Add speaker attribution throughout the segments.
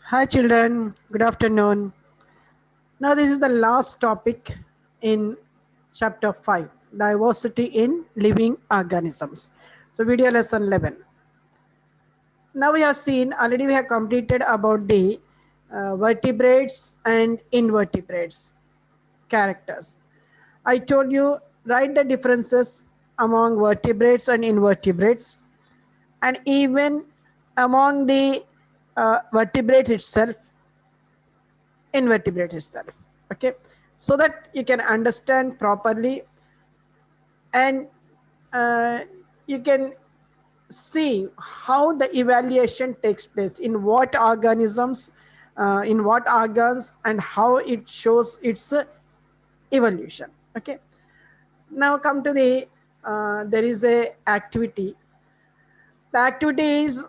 Speaker 1: Hi children, good afternoon. Now this is the last topic in chapter 5, diversity in living organisms. So video lesson 11. Now we have seen, already we have completed about the vertebrates and invertebrates characters. I told you write the differences among vertebrates and invertebrates, and even among the vertebrates itself, invertebrate itself. Okay, so that you can understand properly, and uh, you can see how the evaluation takes place in what organisms, in what organs, and how it shows its evolution. Okay, now come to the there is a activity. The activity is,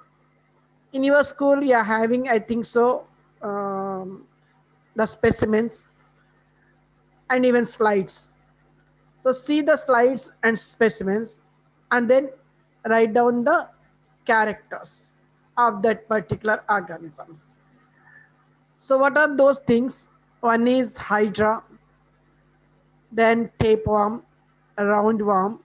Speaker 1: in your school you are having, I think so, the specimens and even slides. So see the slides and specimens, and then write down the characters of that particular organisms. So what are those things? One is hydra, then tapeworm, roundworm.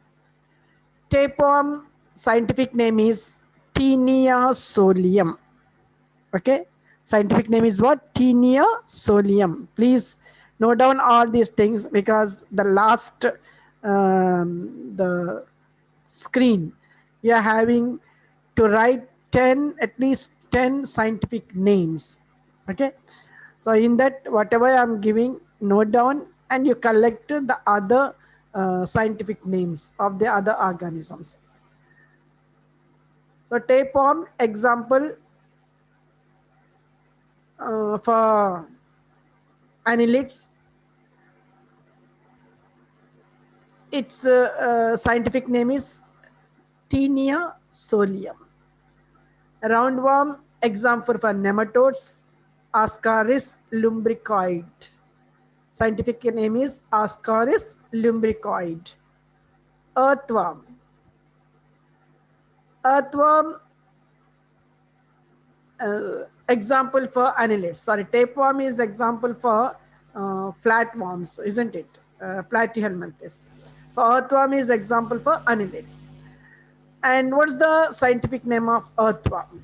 Speaker 1: Tapeworm scientific name is Taenia solium. Okay, scientific name is what? Taenia solium. Please note down all these things, because the last the screen you are having to write 10, at least 10 scientific names. Okay, so in that whatever I'm giving, note down, and you collect the other scientific names of the other organisms. So tapeworm example, for annelids, its scientific name is Taenia solium. Roundworm example for nematodes, Ascaris lumbricoid. Scientific name is Ascaris lumbricoid. Earthworm. Earthworm example for annelids. Sorry, tapeworm is example for flatworms, isn't it? Platyhelminthes. So earthworm is example for annelids. And what's the scientific name of earthworm?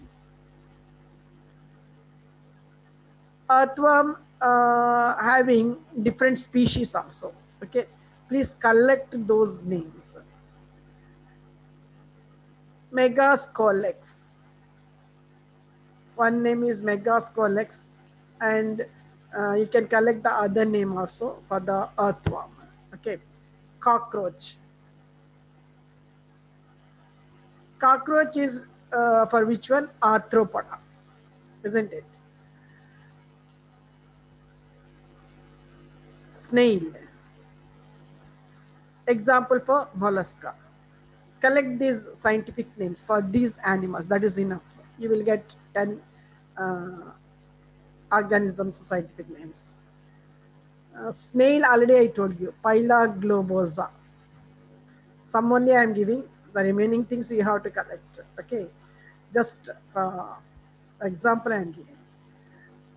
Speaker 1: Earthworm having different species also. Okay, please collect those names. Megascolex. One name is Megascolex, and you can collect the other name also for the earthworm. Okay, cockroach. Cockroach is for which one? Arthropoda, isn't it? Snail. Example for mollusca. Collect these scientific names for these animals. That is enough. You will get 10 organisms scientific names. Snail, already I told you, Pila globosa. Some only I am giving. The remaining things you have to collect. Okay, just example I am giving.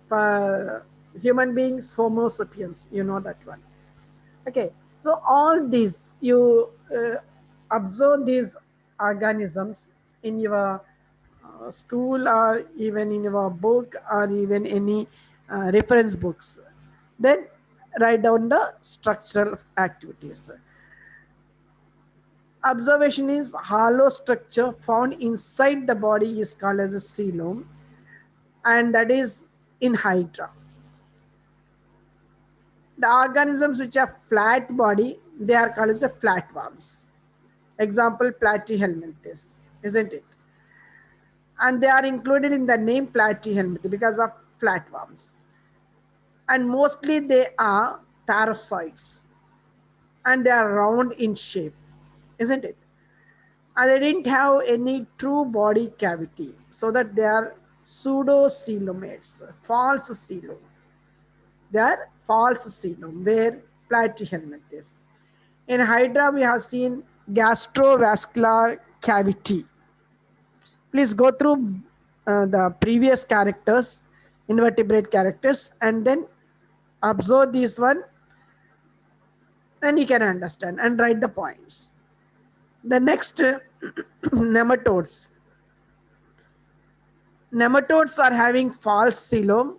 Speaker 1: For human beings, Homo sapiens, you know that one. Okay, so all these you observe these organisms in your school, or even in your book, or even any reference books. Then write down the structural activities. Observation is hollow structure found inside the body is called as a coelom, and that is in hydra. The organisms which have flat body, they are called as the flatworms. Example, Platyhelminthes, isn't it? And they are included in the name Platyhelminthes because of flatworms. And mostly they are parasites, and they are round in shape, isn't it? And they didn't have any true body cavity, so that they are pseudocoelomates, false coelom. They are false coelom, where Platyhelminthes. In hydra, we have seen gastrovascular cavity. Please go through the previous characters. invertebrate characters, and then observe this one, then you can understand and write the points. The next nematodes. Nematodes are having false coelom.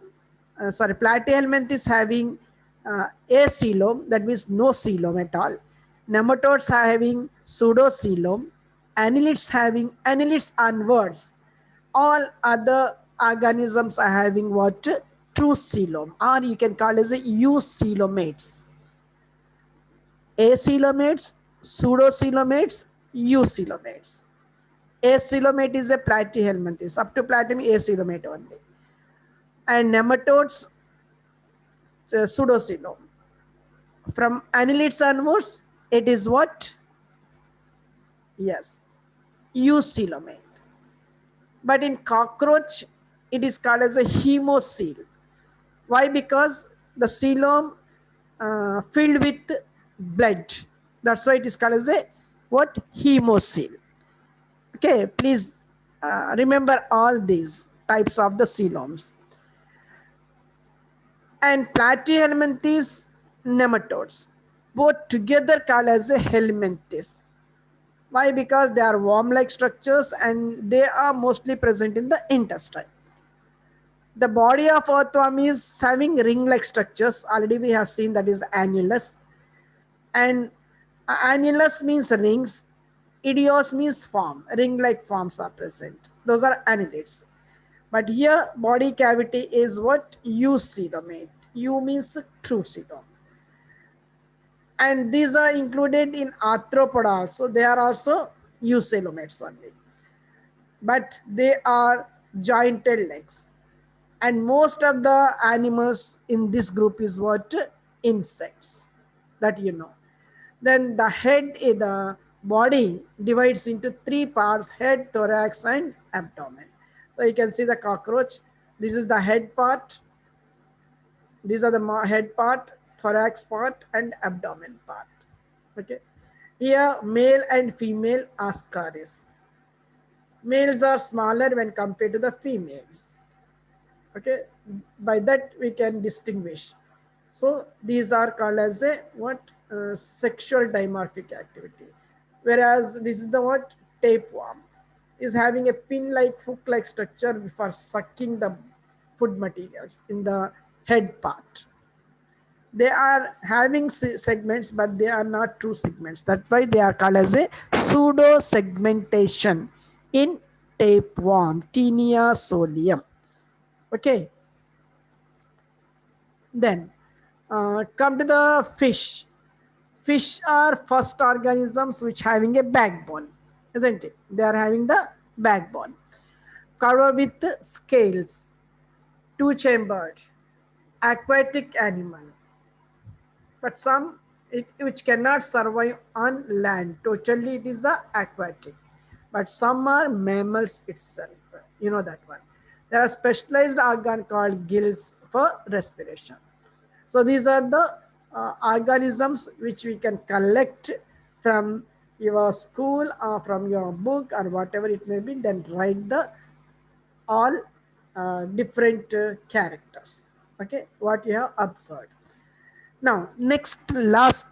Speaker 1: Platyhelminth is having acoelom, that means no coelom at all. Nematodes are having pseudocoelom. Annelids having annelids onwards. All other organisms are having what? True coelom, or you can call as a eucoelomates. Acoelomates, pseudocoelomates, eucoelomates. Acoelomate is a platyhelminths. Up to platinum, acoelomate only. And nematodes, pseudocoelom. From annelids onwards, it is what? Yes, eucoelomate. But in cockroach, it is called as a hemocoel. Why? Because the coelom filled with blood. That's why it is called as a what? Hemocoel. Okay, please remember all these types of the coeloms. And platyhelminths, nematodes, both together called as a helminths. Why? Because they are worm-like structures and they are mostly present in the intestine. The body of earthworm is having ring-like structures. Already we have seen that is annulus. And annulus means rings. Idios means form. Ring-like forms are present. Those are annelids. But here body cavity is what? Eucoelomate. U means true coelom. And these are included in arthropoda also. They are also eucoelomates only. But they are jointed legs. And most of the animals in this group is what? Insects. That you know. Then the head, the body divides into three parts: head, thorax, and abdomen. So you can see the cockroach. This is the head part. These are the head part, thorax part, and abdomen part. Okay. Here, male and female ascaris. Males are smaller when compared to the females. Okay. By that we can distinguish. So these are called as a what? Sexual dimorphic activity. Whereas this is the what? Tapeworm is having a pin-like, hook-like structure for sucking the food materials in the head part. They are having segments, but they are not true segments. That's why they are called as a pseudo-segmentation in tapeworm, Taenia solium. Okay. Then come to the fish. Fish are first organisms which having a backbone, isn't it? They are having the backbone covered with scales, two-chambered, aquatic animal. But some which cannot survive on land. Totally it is the aquatic. But some are mammals itself. You know that one. There are specialized organ called gills for respiration. So these are the organisms which we can collect from your school or from your book or whatever it may be, then write the all different characters. Okay, what you have observed. Now, last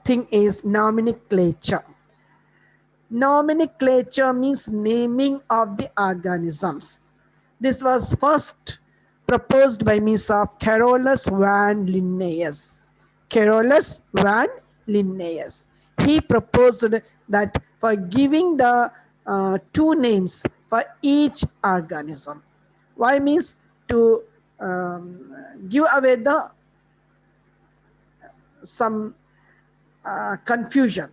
Speaker 1: thing is nomenclature. Nomenclature means naming of the organisms. This was first proposed by means of Carolus van Linnaeus. Carolus van Linnaeus. He proposed that for giving the two names for each organism. Why? Means to give away the some confusion,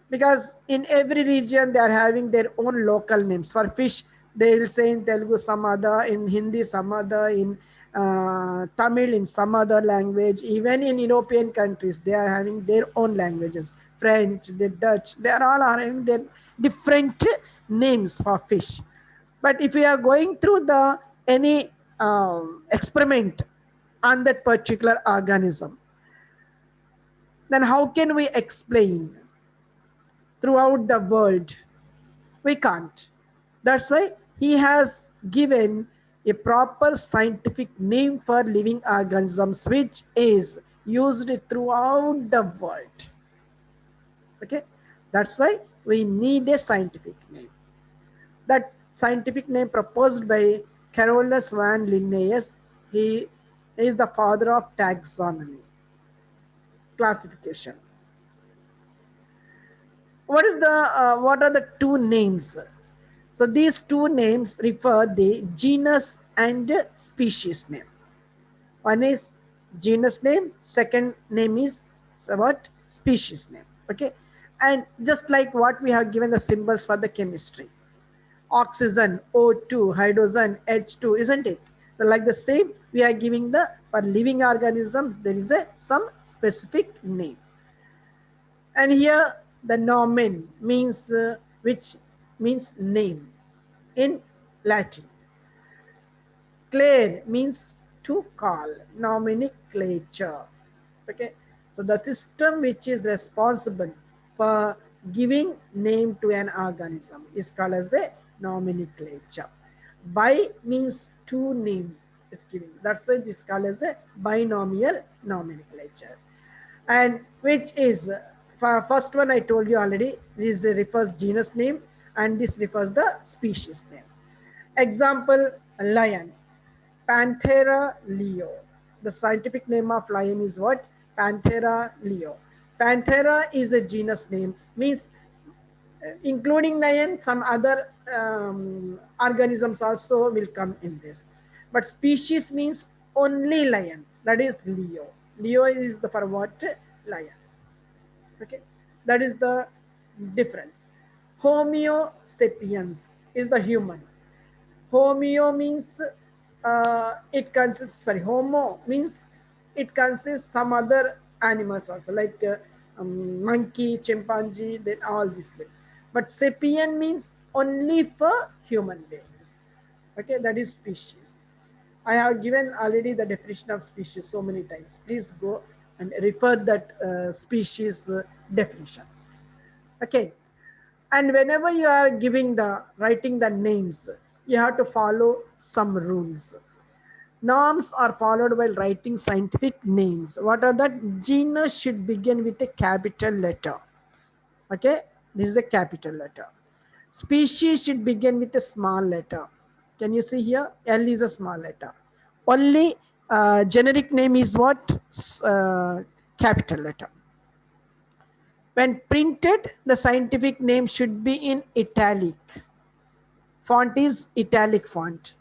Speaker 1: because in every region they are having their own local names. For fish, they will say in Telugu some other, in Hindi some other, in Tamil in some other language. Even in European countries, they are having their own languages. French, the Dutch, they are all having their different names for fish. But if we are going through the any experiment on that particular organism, then how can we explain throughout the world? We can't. That's why he has given a proper scientific name for living organisms which is used throughout the world. Okay, that's why we need a scientific name. That scientific name proposed by Carolus van Linnaeus. He is the father of taxonomy, classification. What are the two names? So these two names refer the genus and species name. One is genus name, second name is what? Species name. Okay, and just like what we have given the symbols for the chemistry, oxygen, O2, hydrogen, H2, isn't it? So like the same, we are giving the for living organisms there is a some specific name. And here the nomen means which means name in Latin. Clare means to call, nomenclature. Okay, so the system which is responsible for giving name to an organism is called as a nomenclature. Bi means two names is giving. That's why this is called as a binomial nomenclature. And which is for first one I told you already, this refers genus name and this refers the species name. Example, lion, Panthera leo. The scientific name of lion is what? Panthera leo. Panthera is a genus name, means including lion, some other organisms also will come in this. But species means only lion, that is Leo. Leo is the for what? Lion. Okay, that is the difference. Homo sapiens is the human. Homeo means it consists, sorry, homo means it consists some other animals also, like monkey, chimpanzee, then all this way. But sapien means only for human beings. Okay, that is species. I have given already the definition of species so many times. Please go and refer that species definition. Okay, and whenever you are giving the writing the names, you have to follow some rules. Norms are followed while writing scientific names. What are that? Genus should begin with a capital letter. Okay, this is a capital letter. Species should begin with a small letter. Can you see here? L is a small letter. Only generic name is what? Capital letter. When printed, the scientific name should be in italic. Font is italic font.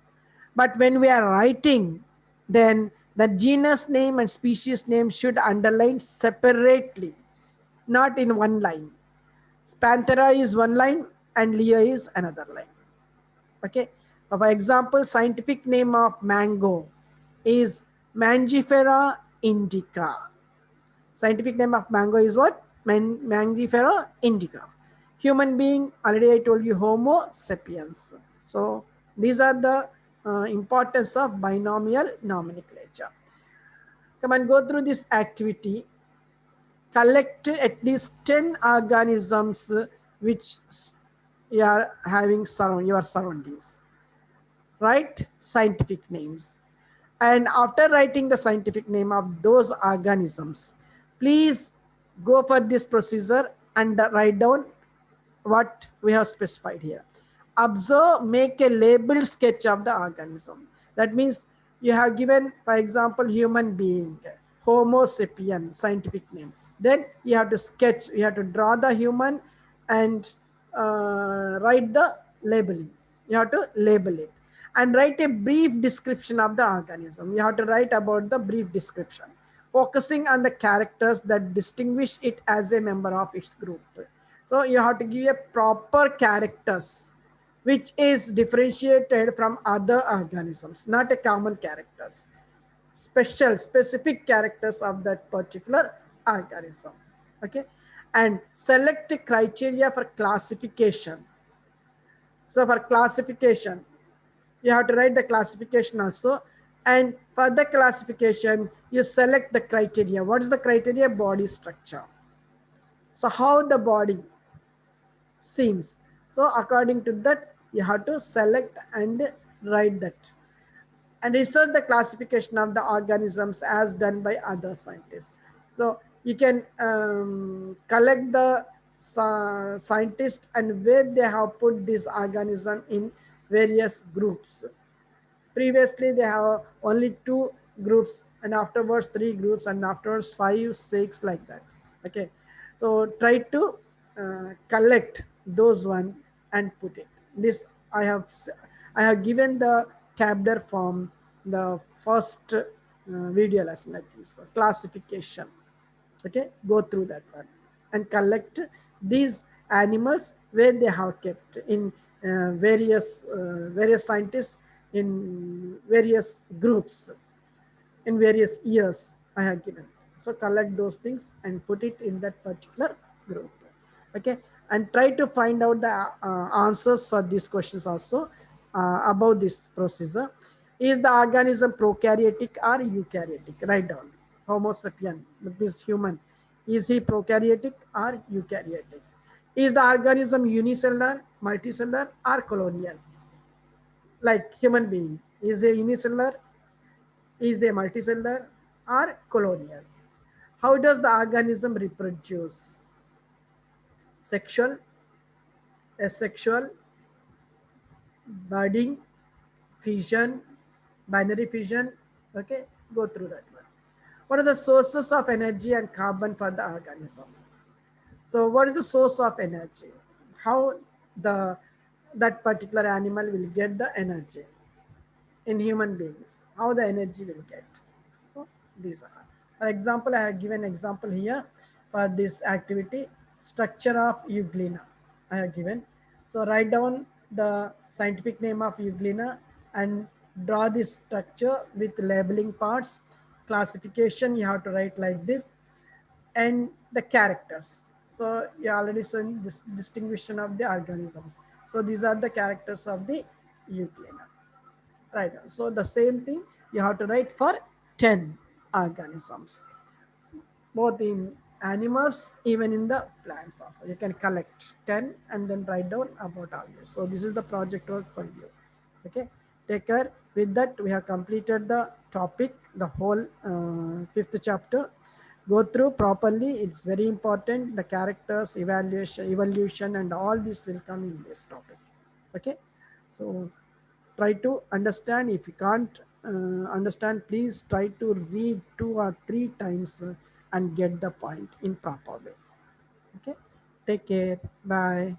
Speaker 1: But when we are writing, then the genus name and species name should underline separately, not in one line. Panthera is one line and Leo is another line. Okay. For example, scientific name of mango is Mangifera indica. Scientific name of mango is what? Mangifera indica. Human being, already I told you, Homo sapiens. So these are the importance of binomial nomenclature. Come and go through this activity. Collect at least 10 organisms which you are having your surroundings. Write scientific names. And after writing the scientific name of those organisms, please go for this procedure and write down what we have specified here. Observe, make a labeled sketch of the organism. That means you have given, for example, human being, Homo sapien, scientific name. Then you have to sketch, you have to draw the human and write the labeling. You have to label it and write a brief description of the organism. You have to write about the brief description, focusing on the characters that distinguish it as a member of its group. So you have to give a proper characters which is differentiated from other organisms, not a common characters, specific characters of that particular organism. Okay, and select criteria for classification. So for classification, you have to write the classification also. And for the classification, you select the criteria. What is the criteria? Body structure. So how the body seems. So according to that, you have to select and write that. and research the classification of the organisms as done by other scientists. So you can collect the scientists and where they have put this organism in various groups. Previously they have only 2 groups, and afterwards 3 groups, and afterwards 5, 6, like that. Okay, so try to collect those one and put it. This I have given the tabular form, the first video lesson, I think so, classification. Okay, go through that one and collect these animals where they have kept in various scientists in various groups in various years I have given. So collect those things and put it in that particular group. Okay, and try to find out the answers for these questions also about this procedure. Is the organism prokaryotic or eukaryotic? Write down. Homo sapien, this human. Is he prokaryotic or eukaryotic? Is the organism unicellular, multicellular, or colonial? Like human being, is a unicellular, is a multicellular, or colonial? How does the organism reproduce? Sexual, asexual, budding, fission, binary fission. Okay, go through that one. What are the sources of energy and carbon for the organism? So what is the source of energy? How the that particular animal will get the energy in human beings? How the energy will get? So these are. For example, I have given example here for this activity, structure of euglena. I have given. So write down the scientific name of euglena and draw this structure with labeling parts. Classification you have to write like this, and the characters. So you already seen this distinguishing of the organisms. So these are the characters of the euglena. Right. So the same thing you have to write for 10 organisms, both in animals, even in the plants also. You can collect 10 and then write down about all this. So this is the project work for you. Okay. Take care. With that, we have completed the topic, the whole 5th chapter. Go through properly. It's very important. The characters, evolution, and all this will come in this topic. Okay. So try to understand. If you can't understand, please try to read 2 or 3 times and get the point in proper way. Okay, take care. Bye.